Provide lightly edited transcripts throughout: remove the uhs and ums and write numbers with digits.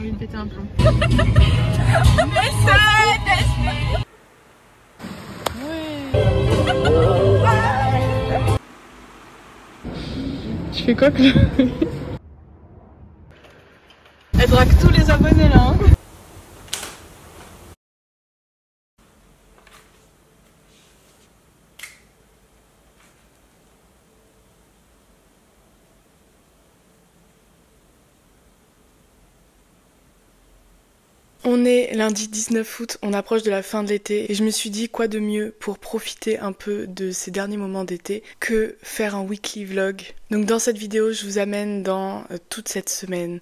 J'ai envie de péter un plomb. Tu fais quoi, Chloé? Elle drague tous les abonnés là, hein. On est lundi 19 août, on approche de la fin de l'été et je me suis dit quoi de mieux pour profiter un peu de ces derniers moments d'été que faire un weekly vlog. Donc dans cette vidéo, je vous amène dans toute cette semaine.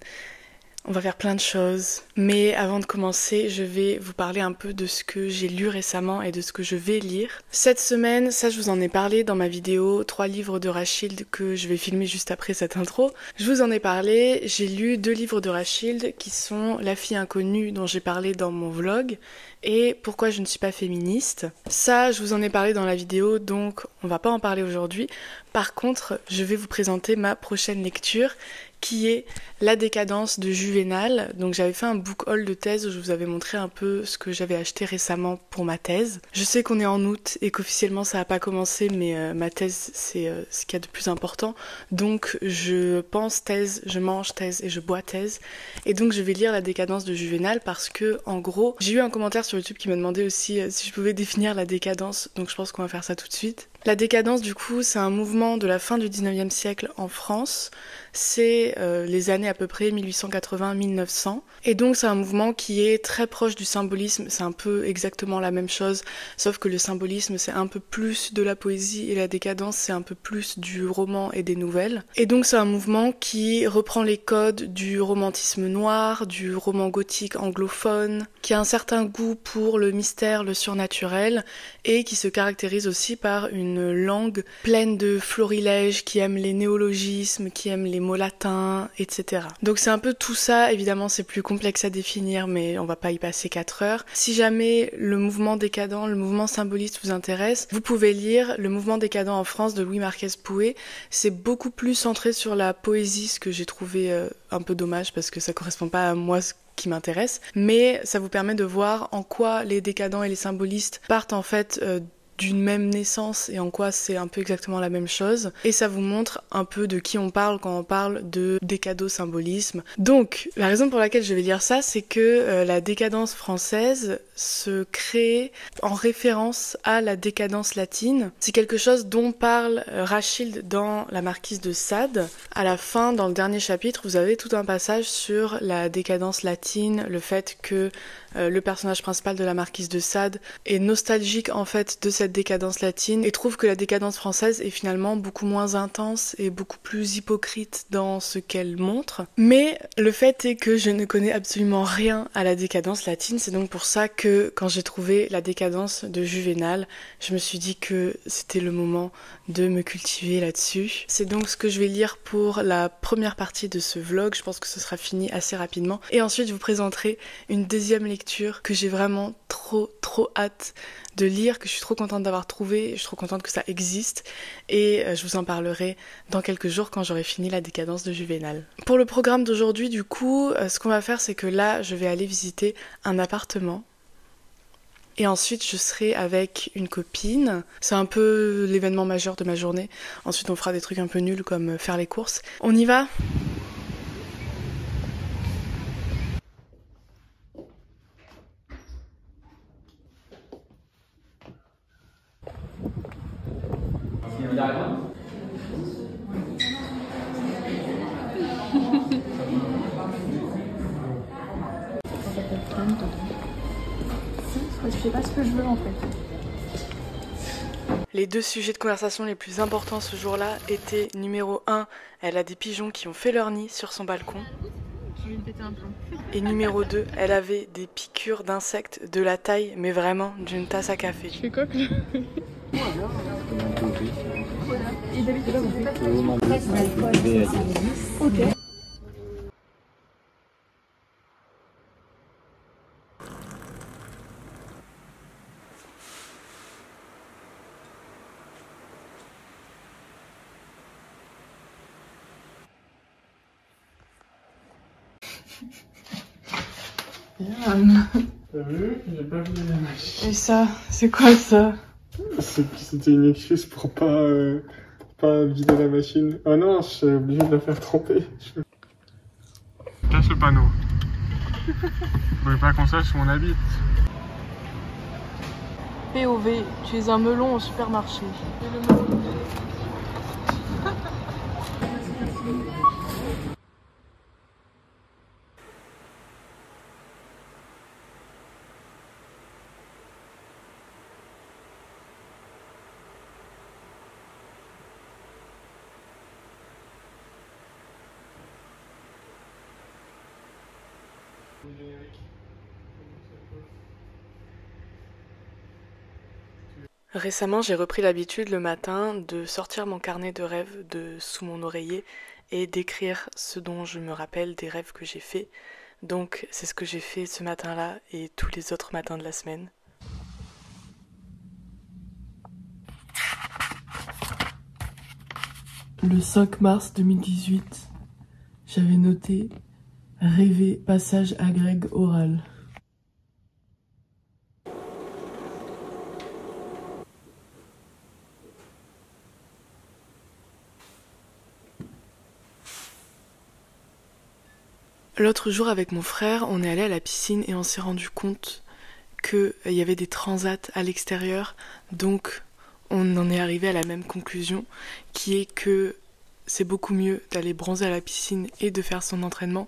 On va faire plein de choses, mais avant de commencer, je vais vous parler un peu de ce que j'ai lu récemment et de ce que je vais lire. Cette semaine, ça je vous en ai parlé dans ma vidéo 3 livres de Rachilde que je vais filmer juste après cette intro. Je vous en ai parlé, j'ai lu 2 livres de Rachilde qui sont La fille inconnue dont j'ai parlé dans mon vlog et Pourquoi je ne suis pas féministe. Ça, je vous en ai parlé dans la vidéo, donc on va pas en parler aujourd'hui. Par contre, je vais vous présenter ma prochaine lecture qui est La décadence de Juvénal. Donc j'avais fait un book haul de thèse où je vous avais montré un peu ce que j'avais acheté récemment pour ma thèse. Je sais qu'on est en août et qu'officiellement ça n'a pas commencé, mais ma thèse c'est ce qu'il y a de plus important. Donc je pense thèse, je mange thèse et je bois thèse. Et donc je vais lire La décadence de Juvénal parce que en gros, j'ai eu un commentaire sur YouTube qui me demandait aussi si je pouvais définir la décadence. Donc je pense qu'on va faire ça tout de suite. La décadence, du coup, c'est un mouvement de la fin du 19e siècle en France. C'est les années à peu près 1880-1900. Et donc c'est un mouvement qui est très proche du symbolisme. C'est un peu exactement la même chose, sauf que le symbolisme, c'est un peu plus de la poésie et la décadence, c'est un peu plus du roman et des nouvelles. Et donc c'est un mouvement qui reprend les codes du romantisme noir, du roman gothique anglophone, qui a un certain goût pour le mystère, le surnaturel, et qui se caractérise aussi par une langue pleine de florilèges, qui aime les néologismes, qui aime les mots latins, etc. Donc c'est un peu tout ça, évidemment c'est plus complexe à définir, mais on va pas y passer 4 heures. Si jamais le mouvement décadent, le mouvement symboliste vous intéresse, vous pouvez lire Le mouvement décadent en France de Louis Marquez Pouet. C'est beaucoup plus centré sur la poésie, ce que j'ai trouvé un peu dommage parce que ça correspond pas à moi qui m'intéresse, mais ça vous permet de voir en quoi les décadents et les symbolistes partent en fait d'une même naissance et en quoi c'est un peu exactement la même chose. Et ça vous montre un peu de qui on parle quand on parle de décado-symbolisme. Donc, la raison pour laquelle je vais lire ça, c'est que la décadence française se crée en référence à la décadence latine. C'est quelque chose dont parle Rachilde dans La Marquise de Sade. À la fin, dans le dernier chapitre, vous avez tout un passage sur la décadence latine, le fait que le personnage principal de La Marquise de Sade est nostalgique en fait de cette décadence latine et trouve que la décadence française est finalement beaucoup moins intense et beaucoup plus hypocrite dans ce qu'elle montre. Mais le fait est que je ne connais absolument rien à la décadence latine, c'est donc pour ça que quand j'ai trouvé La décadence de Juvénal, je me suis dit que c'était le moment de me cultiver là-dessus. C'est donc ce que je vais lire pour la première partie de ce vlog, je pense que ce sera fini assez rapidement. Et ensuite je vous présenterai une deuxième lecture que j'ai vraiment trop hâte de lire, que je suis trop contente d'avoir trouvé, je suis trop contente que ça existe et je vous en parlerai dans quelques jours quand j'aurai fini La décadence de Juvénal. Pour le programme d'aujourd'hui du coup, ce qu'on va faire c'est que là je vais aller visiter un appartement et ensuite je serai avec une copine, c'est un peu l'événement majeur de ma journée, ensuite on fera des trucs un peu nuls comme faire les courses. On y va ? Je sais pas ce que je veux en fait. Les 2 sujets de conversation les plus importants ce jour-là étaient numéro 1, elle a des pigeons qui ont fait leur nid sur son balcon. J'ai envie de péter un plomb. Et numéro 2, elle avait des piqûres d'insectes de la taille, mais vraiment d'une tasse à café. Tu fais quoi, Chloé? Et d'habitude, ok. Yann. T'as vu? J'ai pas vu la machine. Et ça, c'est quoi ça? C'était une excuse pour pas vider la machine. Oh non, je suis obligé de la faire tremper. Casse le panneau. Vous voulez pas qu'on sache où on habite? POV, tu es un melon au supermarché. Récemment, j'ai repris l'habitude le matin de sortir mon carnet de rêves sous mon oreiller et d'écrire ce dont je me rappelle des rêves que j'ai faits. Donc, c'est ce que j'ai fait ce matin-là et tous les autres matins de la semaine. Le 5 mars 2018, j'avais noté « Rêver, passage à Greg oral ». L'autre jour avec mon frère, on est allé à la piscine et on s'est rendu compte qu'il y avait des transats à l'extérieur, donc on en est arrivé à la même conclusion, qui est que c'est beaucoup mieux d'aller bronzer à la piscine et de faire son entraînement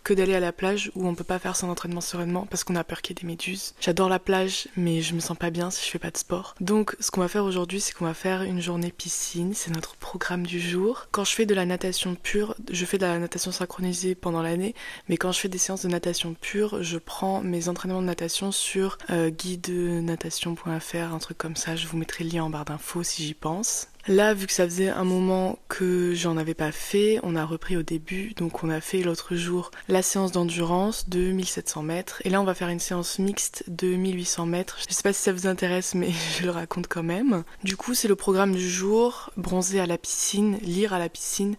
que d'aller à la plage où on peut pas faire son entraînement sereinement parce qu'on a peur qu'il y ait des méduses. J'adore la plage, mais je me sens pas bien si je fais pas de sport. Donc ce qu'on va faire aujourd'hui, c'est qu'on va faire une journée piscine, c'est notre programme du jour. Quand je fais de la natation pure, je fais de la natation synchronisée pendant l'année, mais quand je fais des séances de natation pure, je prends mes entraînements de natation sur guidenatation.fr, un truc comme ça, je vous mettrai le lien en barre d'infos si j'y pense. Là, vu que ça faisait un moment que j'en avais pas fait, on a repris au début, donc on a fait l'autre jour la séance d'endurance de 1700 mètres, et là on va faire une séance mixte de 1800 mètres. Je sais pas si ça vous intéresse, mais je le raconte quand même. Du coup, c'est le programme du jour, bronzer à la piscine, lire à la piscine,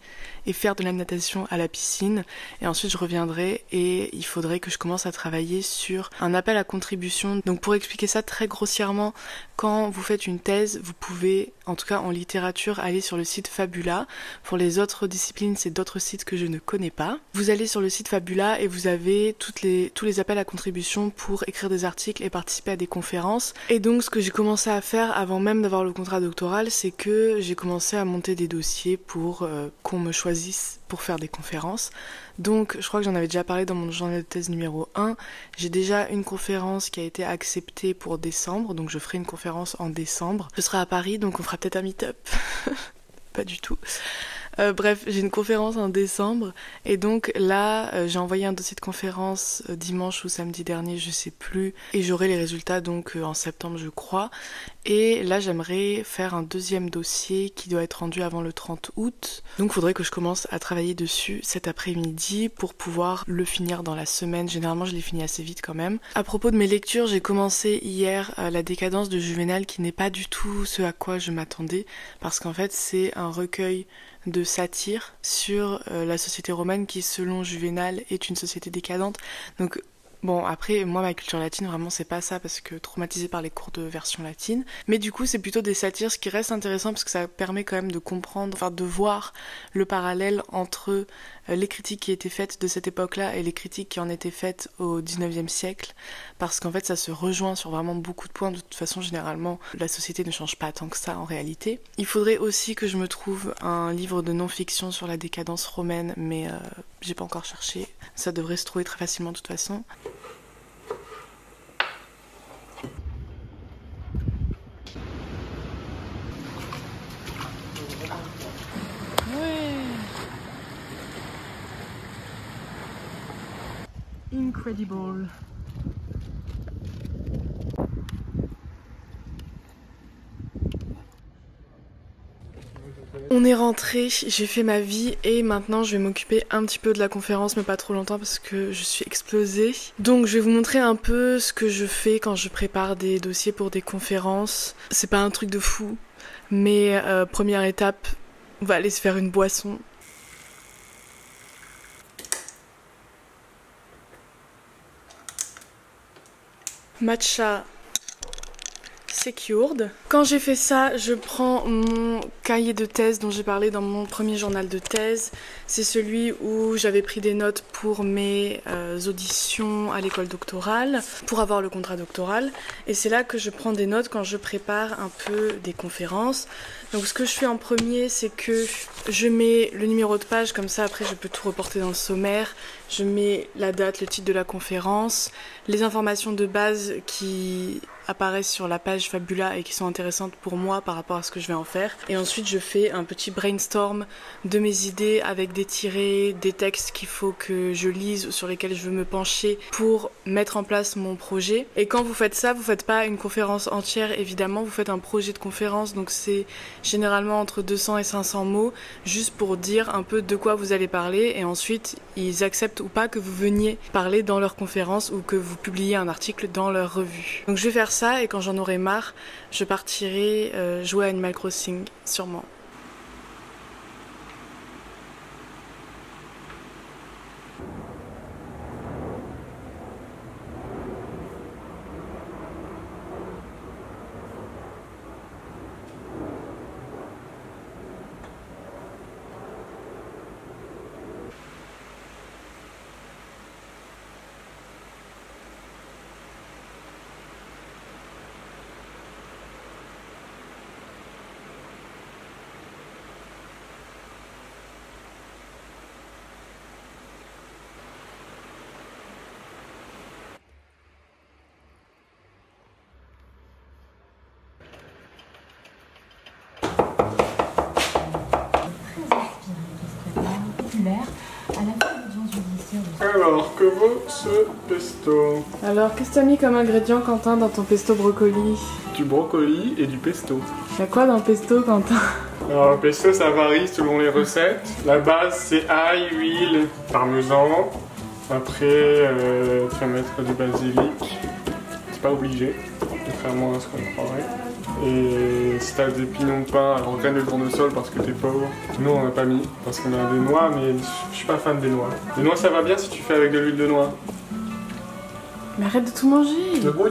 et faire de la natation à la piscine, et ensuite je reviendrai, et il faudrait que je commence à travailler sur un appel à contribution. Donc pour expliquer ça très grossièrement, quand vous faites une thèse, vous pouvez, en tout cas en littérature, aller sur le site Fabula. Pour les autres disciplines, c'est d'autres sites que je ne connais pas. Vous allez sur le site Fabula et vous avez tous les appels à contribution pour écrire des articles et participer à des conférences. Et donc ce que j'ai commencé à faire avant même d'avoir le contrat doctoral, c'est que j'ai commencé à monter des dossiers pour qu'on me choisisse pour faire des conférences. Donc je crois que j'en avais déjà parlé dans mon journal de thèse numéro 1. J'ai déjà une conférence qui a été acceptée pour décembre, donc je ferai une conférence en décembre. Ce sera à Paris, donc on fera peut-être un meet-up. Pas du tout. Bref, j'ai une conférence en décembre et donc là j'ai envoyé un dossier de conférence dimanche ou samedi dernier, je sais plus, et j'aurai les résultats donc en septembre je crois. Et là j'aimerais faire un deuxième dossier qui doit être rendu avant le 30 août. Donc il faudrait que je commence à travailler dessus cet après-midi pour pouvoir le finir dans la semaine. Généralement je les finis assez vite quand même. À propos de mes lectures, j'ai commencé hier La décadence de Juvénal, qui n'est pas du tout ce à quoi je m'attendais, parce qu'en fait c'est un recueil de satire sur la société romaine qui, selon Juvénal, est une société décadente. Donc bon, après, moi, ma culture latine, vraiment, c'est pas ça, parce que traumatisée par les cours de version latine. Mais du coup, c'est plutôt des satires, ce qui reste intéressant, parce que ça permet quand même de comprendre, enfin, de voir le parallèle entre les critiques qui étaient faites de cette époque-là et les critiques qui en étaient faites au 19e siècle, parce qu'en fait, ça se rejoint sur vraiment beaucoup de points. De toute façon, généralement, la société ne change pas tant que ça, en réalité. Il faudrait aussi que je me trouve un livre de non-fiction sur la décadence romaine, mais j'ai pas encore cherché. Ça devrait se trouver très facilement, de toute façon. Incredible. On est rentré, j'ai fait ma vie et maintenant je vais m'occuper un petit peu de la conférence, mais pas trop longtemps parce que je suis explosée. Donc je vais vous montrer un peu ce que je fais quand je prépare des dossiers pour des conférences. C'est pas un truc de fou, mais première étape, on va aller se faire une boisson. matcha secured. Quand j'ai fait ça, je prends mon cahier de thèse dont j'ai parlé dans mon premier journal de thèse. C'est celui où j'avais pris des notes pour mes auditions à l'école doctorale, pour avoir le contrat doctoral. Et c'est là que je prends des notes quand je prépare un peu des conférences. Donc ce que je fais en premier, c'est que je mets le numéro de page, comme ça après je peux tout reporter dans le sommaire. Je mets la date, le titre de la conférence, les informations de base qui apparaissent sur la page Fabula et qui sont intéressantes pour moi par rapport à ce que je vais en faire. Et ensuite je fais un petit brainstorm de mes idées avec des tirés, des textes qu'il faut que je lise ou sur lesquels je veux me pencher pour mettre en place mon projet. Et quand vous faites ça, vous faites pas une conférence entière évidemment, vous faites un projet de conférence, donc c'est généralement entre 200 et 500 mots, juste pour dire un peu de quoi vous allez parler, et ensuite ils acceptent ou pas que vous veniez parler dans leur conférence ou que vous publiez un article dans leur revue. Donc je vais faire ça, et quand j'en aurai marre, je partirai jouer à Animal Crossing, sûrement. Alors, que vaut ce pesto? Alors, qu'est-ce que t'as mis comme ingrédient, Quentin, dans ton pesto brocoli? Du brocoli et du pesto. Y'a quoi dans le pesto, Quentin? Alors, le pesto, ça varie selon les recettes. La base, c'est ail, huile, parmesan. Après, tu vas mettre du basilic. C'est pas obligé, contrairement à ce qu'on croirait. Et si t'as des pignons de pain, alors graines de tournesol parce que t'es pauvre. Nous, on n'a pas mis parce qu'on a des noix, mais je suis pas fan des noix. Les noix, ça va bien si tu fais avec de l'huile de noix. Mais arrête de tout manger! Le goût.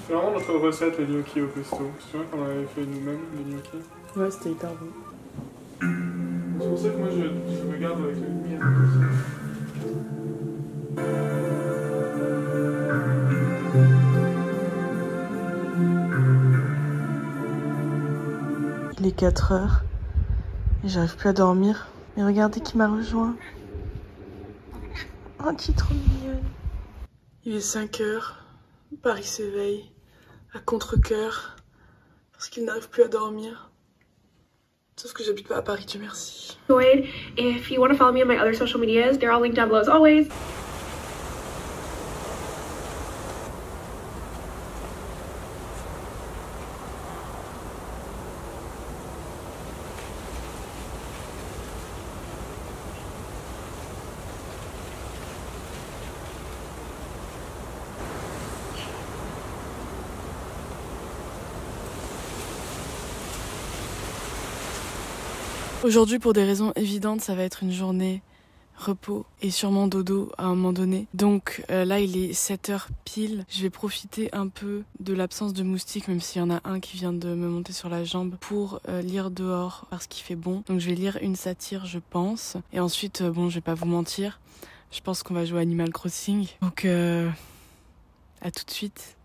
C'est vraiment notre recette, les gnocchis au pesto. C'est vrai qu'on avait fait nous-mêmes, les gnocchis. Ouais, c'était hyper bon. C'est pour ça que moi, je regarde avec le lumière. Il est 4 heures et j'arrive plus à dormir. Mais regardez qui m'a rejoint. Oh, qui est trop mignonne. Il est 5 heures. Paris s'éveille à contre-cœur parce qu'il n'arrive plus à dormir. Sauf que j'habite pas à Paris, Dieu merci. If you want to follow me on my other social medias, they're all linked down below as always. Aujourd'hui, pour des raisons évidentes, ça va être une journée repos et sûrement dodo à un moment donné. Donc là, il est 7h pile. Je vais profiter un peu de l'absence de moustiques, même s'il y en a un qui vient de me monter sur la jambe, pour lire dehors parce qu'il fait bon. Donc je vais lire une satire, je pense. Et ensuite, bon, je vais pas vous mentir, je pense qu'on va jouer à Animal Crossing. Donc à tout de suite.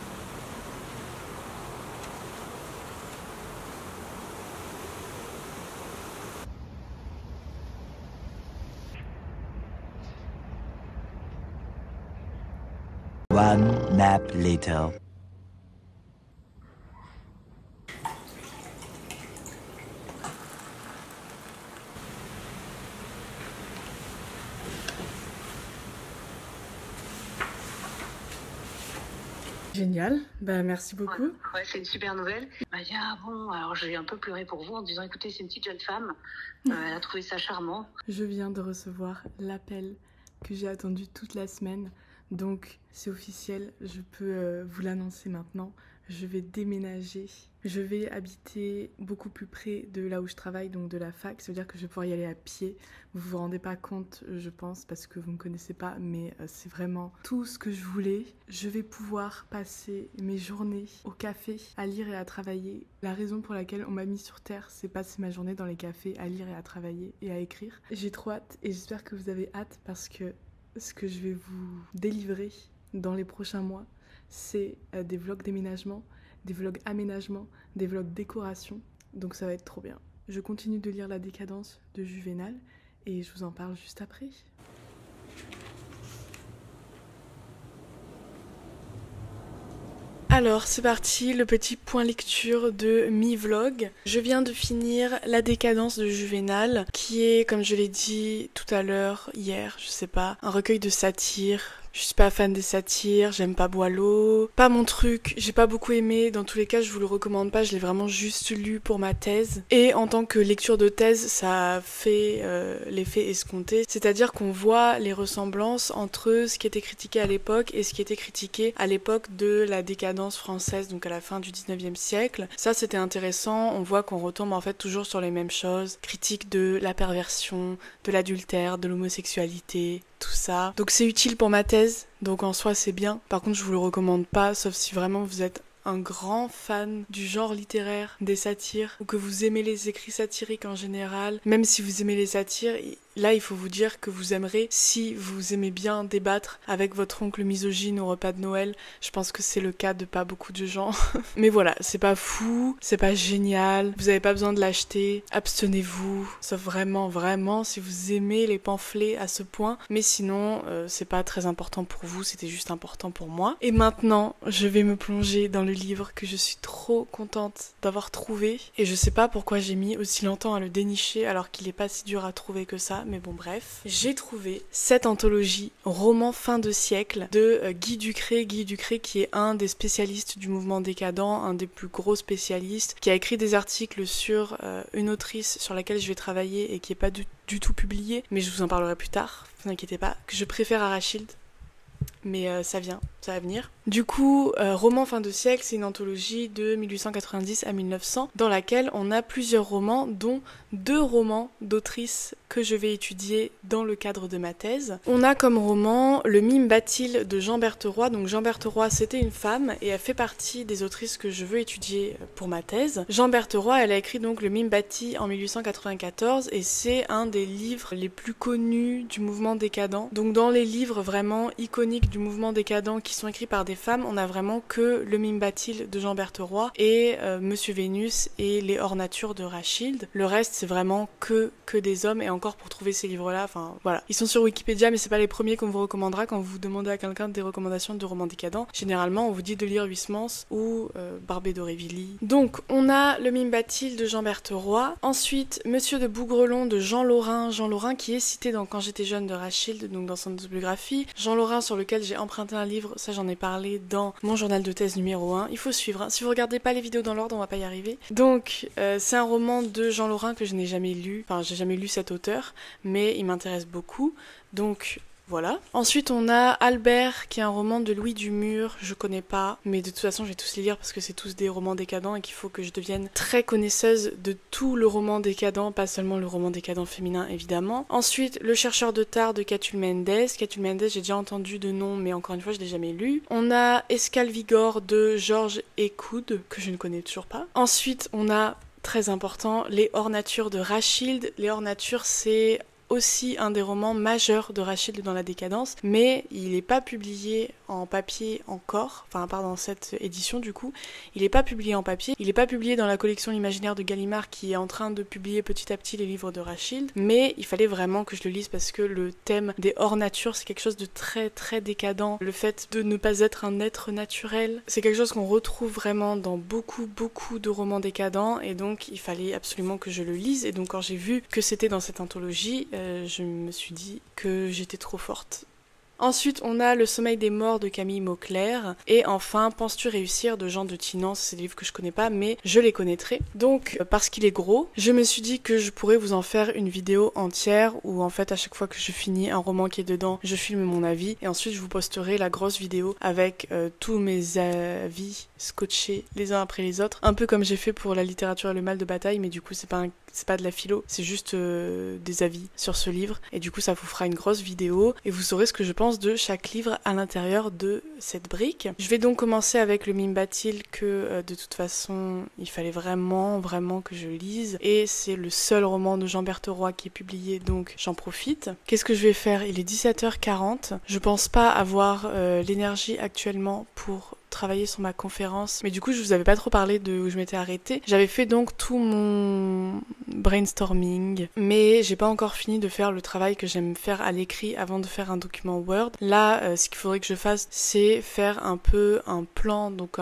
One nap later. Génial, bah merci beaucoup. Ouais, c'est une super nouvelle. Bon, alors j'ai un peu pleuré pour vous en disant écoutez, c'est une petite jeune femme, elle a trouvé ça charmant. Je viens de recevoir l'appel que j'ai attendu toute la semaine, donc c'est officiel, je peux vous l'annoncer maintenant. je vais déménager. Je vais habiter beaucoup plus près de là où je travaille, donc de la fac. Ça veut dire que je vais pouvoir y aller à pied. Vous vous rendez pas compte, je pense, parce que vous me connaissez pas, mais c'est vraiment tout ce que je voulais. Je vais pouvoir passer mes journées au café, à lire et à travailler. La raison pour laquelle on m'a mis sur Terre, c'est passer ma journée dans les cafés, à lire et à travailler et à écrire. J'ai trop hâte et j'espère que vous avez hâte parce que ce que je vais vous délivrer dans les prochains mois, c'est des vlogs déménagement, des vlogs aménagement, des vlogs décoration. Donc ça va être trop bien. Je continue de lire La Décadence de Juvénal et je vous en parle juste après. Alors c'est parti, le petit point lecture de mi-vlog. Je viens de finir La Décadence de Juvénal, qui est, comme je l'ai dit tout à l'heure, hier, je sais pas, un recueil de satire. Je suis pas fan des satires, j'aime pas Boileau, pas mon truc, j'ai pas beaucoup aimé, dans tous les cas je vous le recommande pas, je l'ai vraiment juste lu pour ma thèse. Et en tant que lecture de thèse, ça a fait l'effet escompté, c'est-à-dire qu'on voit les ressemblances entre ce qui était critiqué à l'époque et ce qui était critiqué à l'époque de la décadence française, donc à la fin du 19e siècle. Ça c'était intéressant, on voit qu'on retombe en fait toujours sur les mêmes choses, critique de la perversion, de l'adultère, de l'homosexualité, tout ça. Donc c'est utile pour ma thèse, donc en soi c'est bien. Par contre je vous le recommande pas, sauf si vraiment vous êtes un grand fan du genre littéraire, des satires, ou que vous aimez les écrits satiriques en général. Même si vous aimez les satires, là il faut vous dire que vous aimerez si vous aimez bien débattre avec votre oncle misogyne au repas de Noël. Je pense que c'est le cas de pas beaucoup de gens. Mais voilà, c'est pas fou, c'est pas génial, vous avez pas besoin de l'acheter, abstenez-vous, sauf vraiment si vous aimez les pamphlets à ce point. Mais sinon, c'est pas très important pour vous, c'était juste important pour moi. Et maintenant, je vais me plonger dans le livre que je suis trop contente d'avoir trouvé. Et je sais pas pourquoi j'ai mis aussi longtemps à le dénicher alors qu'il est pas si dur à trouver que ça. Mais bon bref, j'ai trouvé cette anthologie roman fin de siècle de Guy Ducré qui est un des spécialistes du mouvement décadent, un des plus gros spécialistes, qui a écrit des articles sur une autrice sur laquelle je vais travailler et qui est pas du tout publiée, mais je vous en parlerai plus tard, vous inquiétez pas, que je préfère à Rachilde. Mais ça va venir. Du coup, Roman fin de siècle, c'est une anthologie de 1890 à 1900 dans laquelle on a plusieurs romans, dont 2 romans d'autrices que je vais étudier dans le cadre de ma thèse. On a comme roman Le Mime Bathilde de Jean Bertheroy. Donc Jean Bertheroy, c'était une femme et elle fait partie des autrices que je veux étudier pour ma thèse. Jean Bertheroy, elle a écrit donc Le Mime Bâti en 1894 et c'est un des livres les plus connus du mouvement décadent. Donc dans les livres vraiment iconiques du mouvement décadent qui sont écrits par des femmes, on a vraiment que Le Mime Bathilde de Jean Bertheroy et Monsieur Vénus et Les Hors Nature de Rachilde. Le reste, c'est vraiment que des hommes, et encore pour trouver ces livres-là, enfin voilà. Ils sont sur Wikipédia, mais c'est pas les premiers qu'on vous recommandera quand vous demandez à quelqu'un des recommandations de romans décadents. Généralement, on vous dit de lire Huysmans ou Barbé d'Aurevilly. Donc, on a Le Mime Bathilde de Jean Bertheroy. Ensuite, Monsieur de Bougrelon de Jean Lorrain. Jean Lorrain qui est cité dans Quand j'étais jeune de Rachilde, donc dans son autobiographie. Jean Lorrain sur lequel j'ai emprunté un livre, ça j'en ai parlé dans mon journal de thèse numéro 1. Il faut suivre, hein. Si vous regardez pas les vidéos dans l'ordre, on va pas y arriver. Donc, c'est un roman de Jean Lorrain que je n'ai jamais lu. Enfin, j'ai jamais lu cet auteur, mais il m'intéresse beaucoup. Donc, voilà. Ensuite, on a Albert, qui est un roman de Louis Dumur. Je connais pas, mais de toute façon, je vais tous les lire parce que c'est tous des romans décadents et qu'il faut que je devienne très connaisseuse de tout le roman décadent, pas seulement le roman décadent féminin, évidemment. Ensuite, Le Chercheur de Tard de Catulle Mendes. Catulle Mendes, j'ai déjà entendu de nom, mais encore une fois, je l'ai jamais lu. On a Escalvigor de Georges Écoud, que je ne connais toujours pas. Ensuite, on a, très important, Les Hors Nature de Rachilde. Les Hors Nature, c'est aussi un des romans majeurs de Rachilde dans la décadence, mais il n'est pas publié en papier encore, enfin à part dans cette édition du coup, il n'est pas publié en papier, il n'est pas publié dans la collection L'Imaginaire de Gallimard qui est en train de publier petit à petit les livres de Rachilde, mais il fallait vraiment que je le lise parce que le thème des hors nature c'est quelque chose de très très décadent, le fait de ne pas être un être naturel, c'est quelque chose qu'on retrouve vraiment dans beaucoup de romans décadents et donc il fallait absolument que je le lise et donc quand j'ai vu que c'était dans cette anthologie, je me suis dit que j'étais trop forte. Ensuite, on a Le sommeil des morts de Camille Mauclair. Et enfin, Penses-tu réussir de Jean de Tinance. C'est des livres que je connais pas, mais je les connaîtrai. Donc, parce qu'il est gros, je me suis dit que je pourrais vous en faire une vidéo entière où en fait, à chaque fois que je finis un roman qui est dedans, je filme mon avis. Et ensuite, je vous posterai la grosse vidéo avec tous mes avis scotchés les uns après les autres. Un peu comme j'ai fait pour La littérature et le mal de bataille, mais du coup, c'est pas de la philo, c'est juste des avis sur ce livre. Et du coup, ça vous fera une grosse vidéo et vous saurez ce que je pense de chaque livre à l'intérieur de cette brique. Je vais donc commencer avec le Mime Bathil que de toute façon, il fallait vraiment que je lise. Et c'est le seul roman de Jean Bertheroy qui est publié, donc j'en profite. Qu'est-ce que je vais faire? Il est 17h40. Je pense pas avoir l'énergie actuellement pour travailler sur ma conférence, mais du coup je vous avais pas trop parlé de où je m'étais arrêtée. J'avais fait donc tout mon brainstorming, mais j'ai pas encore fini de faire le travail que j'aime faire à l'écrit avant de faire un document Word. Là, ce qu'il faudrait que je fasse, c'est faire un peu un plan, donc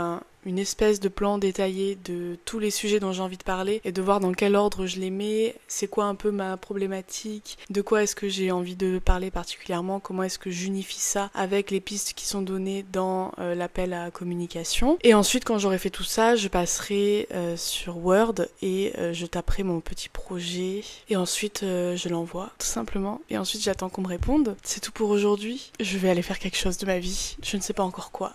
une espèce de plan détaillé de tous les sujets dont j'ai envie de parler et de voir dans quel ordre je les mets, c'est quoi un peu ma problématique, de quoi est-ce que j'ai envie de parler particulièrement, comment est-ce que j'unifie ça avec les pistes qui sont données dans l'appel à communication. Et ensuite, quand j'aurai fait tout ça, je passerai sur Word et je taperai mon petit projet et ensuite je l'envoie tout simplement et ensuite j'attends qu'on me réponde. C'est tout pour aujourd'hui. Je vais aller faire quelque chose de ma vie, je ne sais pas encore quoi.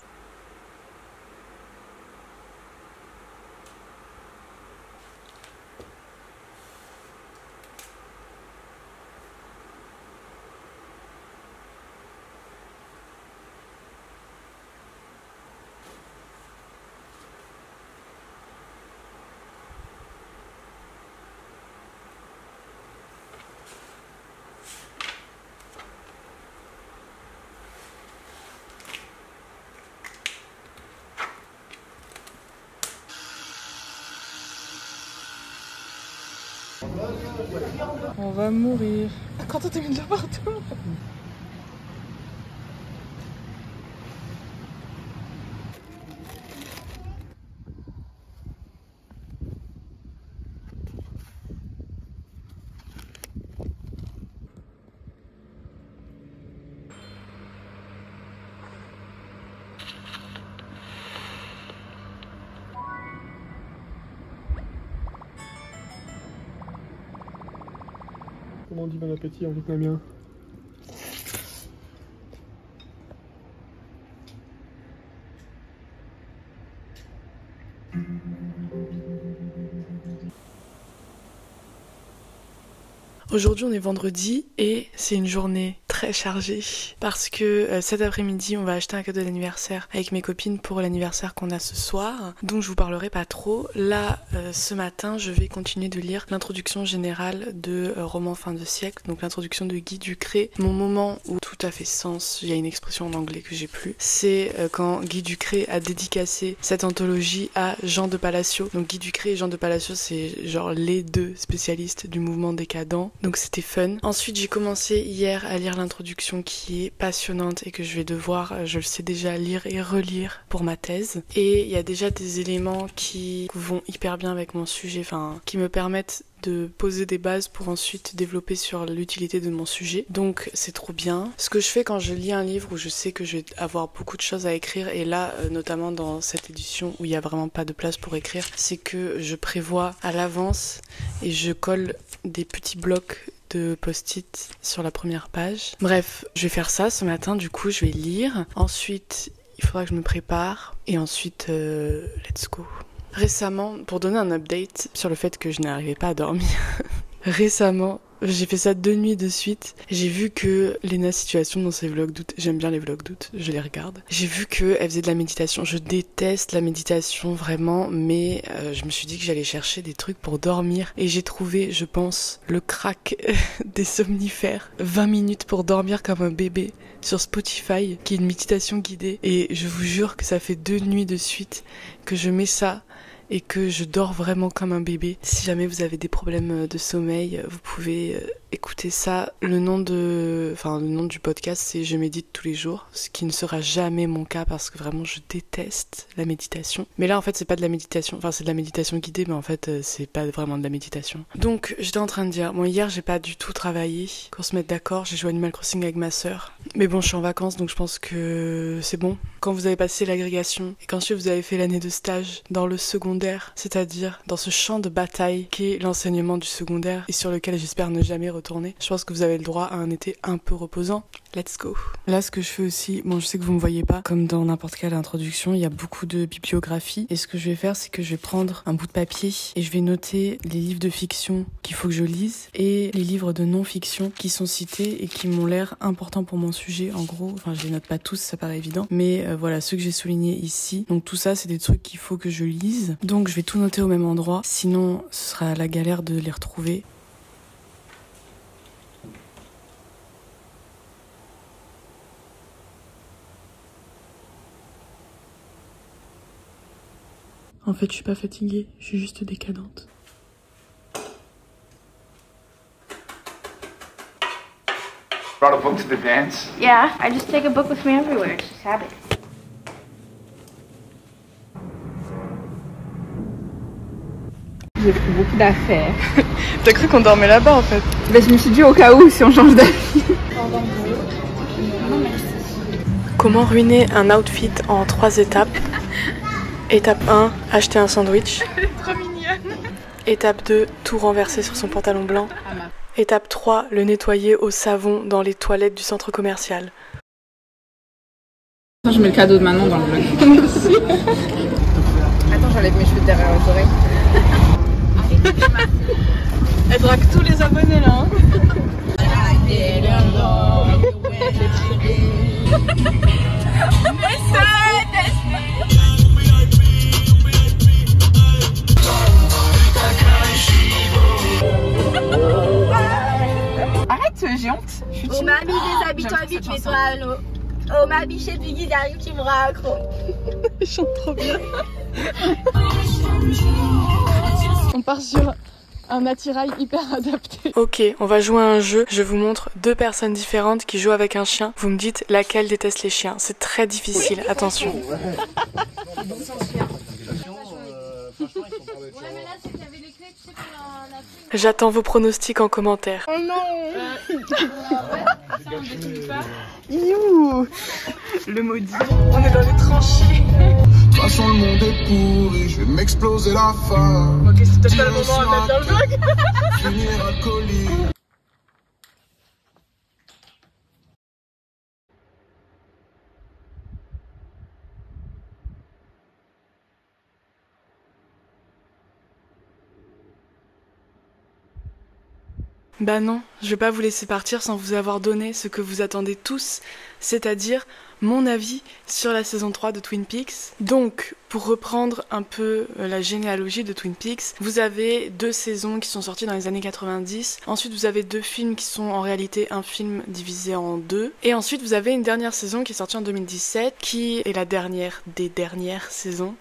On va mourir. Quand on t'a mis de partout. Comment on dit bon appétit en vietnamien? Aujourd'hui on est vendredi et c'est une journée très chargée parce que cet après-midi on va acheter un cadeau d'anniversaire avec mes copines pour l'anniversaire qu'on a ce soir, donc je vous parlerai pas trop. Là ce matin je vais continuer de lire l'introduction générale de Roman fin de siècle, donc l'introduction de Guy Ducré. Mon moment où tout a fait sens, il y a une expression en anglais que j'ai plus, c'est quand Guy Ducré a dédicacé cette anthologie à Jean de Palacio. Donc Guy Ducré et Jean de Palacio c'est genre les deux spécialistes du mouvement décadent. Donc c'était fun. Ensuite j'ai commencé hier à lire l'introduction qui est passionnante et que je vais devoir, je le sais déjà, lire et relire pour ma thèse. Et il y a déjà des éléments qui vont hyper bien avec mon sujet, enfin qui me permettent de poser des bases pour ensuite développer sur l'utilité de mon sujet. Donc c'est trop bien. Ce que je fais quand je lis un livre où je sais que je vais avoir beaucoup de choses à écrire, et là notamment dans cette édition où il n'y a vraiment pas de place pour écrire, c'est que je prévois à l'avance et je colle des petits blocs de post-it sur la première page. Bref, je vais faire ça ce matin, du coup je vais lire. Ensuite, il faudra que je me prépare et ensuite, let's go. Récemment, pour donner un update sur le fait que je n'arrivais pas à dormir, récemment, j'ai fait ça 2 nuits de suite. J'ai vu que Léna Situation dans ses vlogs d'août, j'aime bien les vlogs d'août, je les regarde. J'ai vu qu'elle faisait de la méditation. Je déteste la méditation vraiment, mais je me suis dit que j'allais chercher des trucs pour dormir. Et j'ai trouvé, je pense, le crack des somnifères. 20 minutes pour dormir comme un bébé sur Spotify, qui est une méditation guidée. Et je vous jure que ça fait 2 nuits de suite que je mets ça. et que je dors vraiment comme un bébé. Si jamais vous avez des problèmes de sommeil, vous pouvez écouter ça. Le nom du podcast, c'est Je médite tous les jours, ce qui ne sera jamais mon cas parce que vraiment je déteste la méditation. Mais là en fait c'est pas de la méditation, enfin c'est de la méditation guidée, mais en fait c'est pas vraiment de la méditation. Donc j'étais en train de dire, bon hier j'ai pas du tout travaillé, qu'on se mette d'accord, j'ai joué à Animal Crossing avec ma sœur. Mais bon je suis en vacances donc je pense que c'est bon. Quand vous avez passé l'agrégation et qu'ensuite vous avez fait l'année de stage dans le secondaire, c'est-à-dire dans ce champ de bataille qu'est l'enseignement du secondaire et sur lequel j'espère ne jamais retourner, je pense que vous avez le droit à un été un peu reposant. Let's go. Là ce que je fais aussi, bon je sais que vous me voyez pas, comme dans n'importe quelle introduction, il y a beaucoup de bibliographie et ce que je vais faire c'est que je vais prendre un bout de papier et je vais noter les livres de fiction qu'il faut que je lise et les livres de non-fiction qui sont cités et qui m'ont l'air importants pour mon sujet en gros. Enfin je les note pas tous, ça paraît évident, mais voilà ceux que j'ai soulignés ici. Donc tout ça c'est des trucs qu'il faut que je lise. Donc je vais tout noter au même endroit, sinon ce sera la galère de les retrouver. En fait, je suis pas fatiguée, je suis juste décadente. Brought a book to the dance? Yeah, I just take a book with me everywhere. It's just habit. J'ai pris beaucoup d'affaires. T'as cru qu'on dormait là-bas en fait? Ben, je me suis dit au cas où si on change d'avis. Comment ruiner un outfit en 3 étapes? Étape 1, acheter un sandwich. Trop mignonne. Étape 2, tout renverser sur son pantalon blanc. Étape 3, le nettoyer au savon dans les toilettes du centre commercial. Je mets le cadeau de Manon dans le vlog. Merci. Attends, j'enlève mes cheveux derrière les oreilles. Elle drague tous les abonnés là. Hein. Arrête, j'ai honte. Oh ma bille, déshabille-toi vite, mets-toi à l'eau. Oh ma bichette, Biggie, j'arrive, tu me rends accro. Il chante trop bien. On part sur un attirail hyper adapté. Ok, on va jouer à un jeu. Je vous montre 2 personnes différentes qui jouent avec un chien. Vous me dites laquelle déteste les chiens. C'est très difficile, attention. J'attends vos pronostics en commentaire. Oh non. Youhou. Le maudit. On est dans les tranchées. De toute façon le monde est pourri, je vais m'exploser la femme. Ok, c'est peut-être pas le moment à mettre dans le vlog. Finir alcoolique. Bah non, je vais pas vous laisser partir sans vous avoir donné ce que vous attendez tous, c'est-à-dire mon avis sur la saison 3 de Twin Peaks. Donc, pour reprendre un peu la généalogie de Twin Peaks, vous avez 2 saisons qui sont sorties dans les années 90, ensuite vous avez 2 films qui sont en réalité un film divisé en 2, et ensuite vous avez une dernière saison qui est sortie en 2017, qui est la dernière des dernières saisons.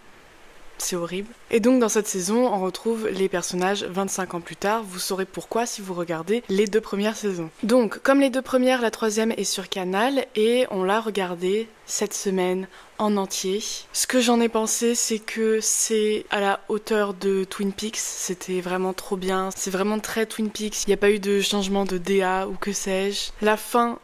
C'est horrible. Et donc dans cette saison, on retrouve les personnages 25 ans plus tard. Vous saurez pourquoi si vous regardez les 2 premières saisons. Donc, comme les 2 premières, la 3e est sur Canal et on l'a regardée cette semaine en entier. Ce que j'en ai pensé, c'est que c'est à la hauteur de Twin Peaks. C'était vraiment trop bien. C'est vraiment très Twin Peaks. Il n'y a pas eu de changement de DA ou que sais-je. La fin...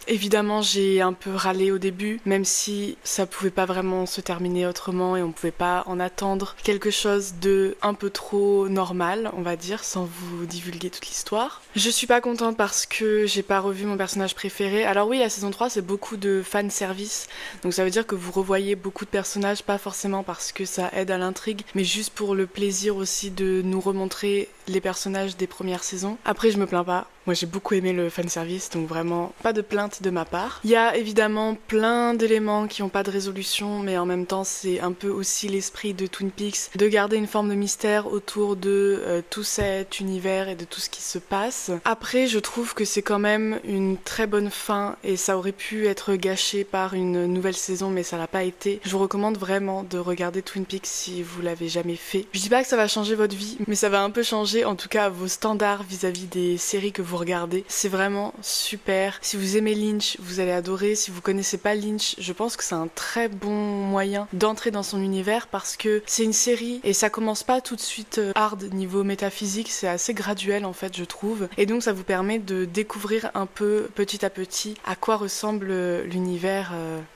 Évidemment, j'ai un peu râlé au début, même si ça pouvait pas vraiment se terminer autrement et on pouvait pas en attendre quelque chose de un peu trop normal, on va dire, sans vous divulguer toute l'histoire. Je suis pas contente parce que j'ai pas revu mon personnage préféré. Alors oui, la saison 3, c'est beaucoup de fan service, donc ça veut dire que vous revoyez beaucoup de personnages, pas forcément parce que ça aide à l'intrigue, mais juste pour le plaisir aussi de nous remontrer les personnages des premières saisons. Après, je me plains pas. Moi j'ai beaucoup aimé le fanservice, donc vraiment pas de plainte de ma part. Il y a évidemment plein d'éléments qui n'ont pas de résolution, mais en même temps c'est un peu aussi l'esprit de Twin Peaks, de garder une forme de mystère autour de tout cet univers et de tout ce qui se passe. Après je trouve que c'est quand même une très bonne fin, et ça aurait pu être gâché par une nouvelle saison, mais ça l'a pas été. Je vous recommande vraiment de regarder Twin Peaks si vous l'avez jamais fait. Je dis pas que ça va changer votre vie, mais ça va un peu changer en tout cas vos standards vis-à-vis des séries que vous regardez. C'est vraiment super. Si vous aimez Lynch, vous allez adorer. Si vous connaissez pas Lynch, je pense que c'est un très bon moyen d'entrer dans son univers, parce que c'est une série et ça commence pas tout de suite hard niveau métaphysique, c'est assez graduel en fait je trouve, et donc ça vous permet de découvrir un peu petit à petit à quoi ressemble l'univers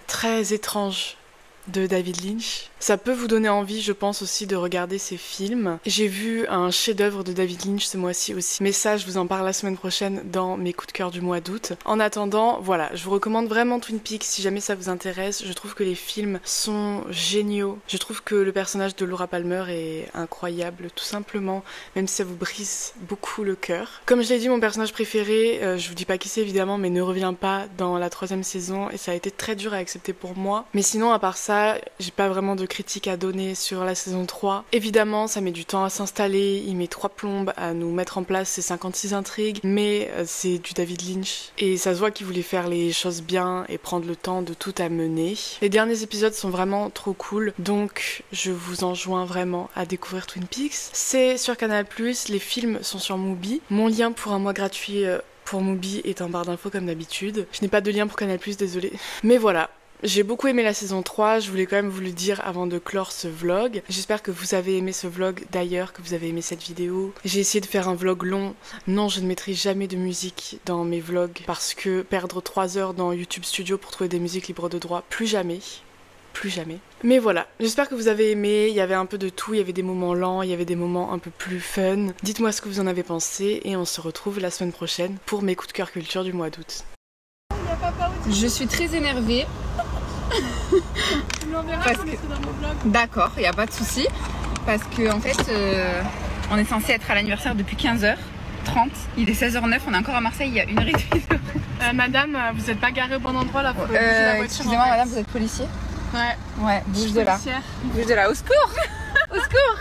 très étrange de David Lynch. Ça peut vous donner envie, je pense, aussi de regarder ses films. J'ai vu un chef-d'œuvre de David Lynch ce mois-ci aussi, mais ça je vous en parle la semaine prochaine dans mes coups de cœur du mois d'août. En attendant, voilà, je vous recommande vraiment Twin Peaks si jamais ça vous intéresse. Je trouve que les films sont géniaux. Je trouve que le personnage de Laura Palmer est incroyable, tout simplement, même si ça vous brise beaucoup le cœur. Comme je l'ai dit, mon personnage préféré, je vous dis pas qui c'est évidemment, mais ne revient pas dans la 3e saison, et ça a été très dur à accepter pour moi. Mais sinon, à part ça, j'ai pas vraiment de critique à donner sur la saison 3. Évidemment, ça met du temps à s'installer, il met 3 plombes à nous mettre en place ces 56 intrigues, mais c'est du David Lynch, et ça se voit qu'il voulait faire les choses bien et prendre le temps de tout amener. Les derniers épisodes sont vraiment trop cool, donc je vous enjoins vraiment à découvrir Twin Peaks. C'est sur Canal+, les films sont sur Mubi. Mon lien pour un mois gratuit pour Mubi est en barre d'infos comme d'habitude. Je n'ai pas de lien pour Canal+, désolé. Mais voilà. J'ai beaucoup aimé la saison 3, je voulais quand même vous le dire avant de clore ce vlog. J'espère que vous avez aimé ce vlog d'ailleurs, que vous avez aimé cette vidéo. J'ai essayé de faire un vlog long. Non, je ne mettrai jamais de musique dans mes vlogs, parce que perdre 3 heures dans YouTube Studio pour trouver des musiques libres de droit, plus jamais. Plus jamais. Mais voilà, j'espère que vous avez aimé, il y avait un peu de tout, il y avait des moments lents, il y avait des moments un peu plus fun. Dites-moi ce que vous en avez pensé, et on se retrouve la semaine prochaine pour mes coups de cœur culture du mois d'août. Je suis très énervée. Parce que... D'accord, il n'y a pas de souci. Parce que en fait, on est censé être à l'anniversaire depuis 15h30. Il est 16h09, on est encore à Marseille, il y a 1h30. Madame, vous n'êtes pas garée au bon endroit là. Excusez-moi madame, vous êtes policier? Ouais. Ouais, bouge de là. Bouge de là, au secours. Au secours.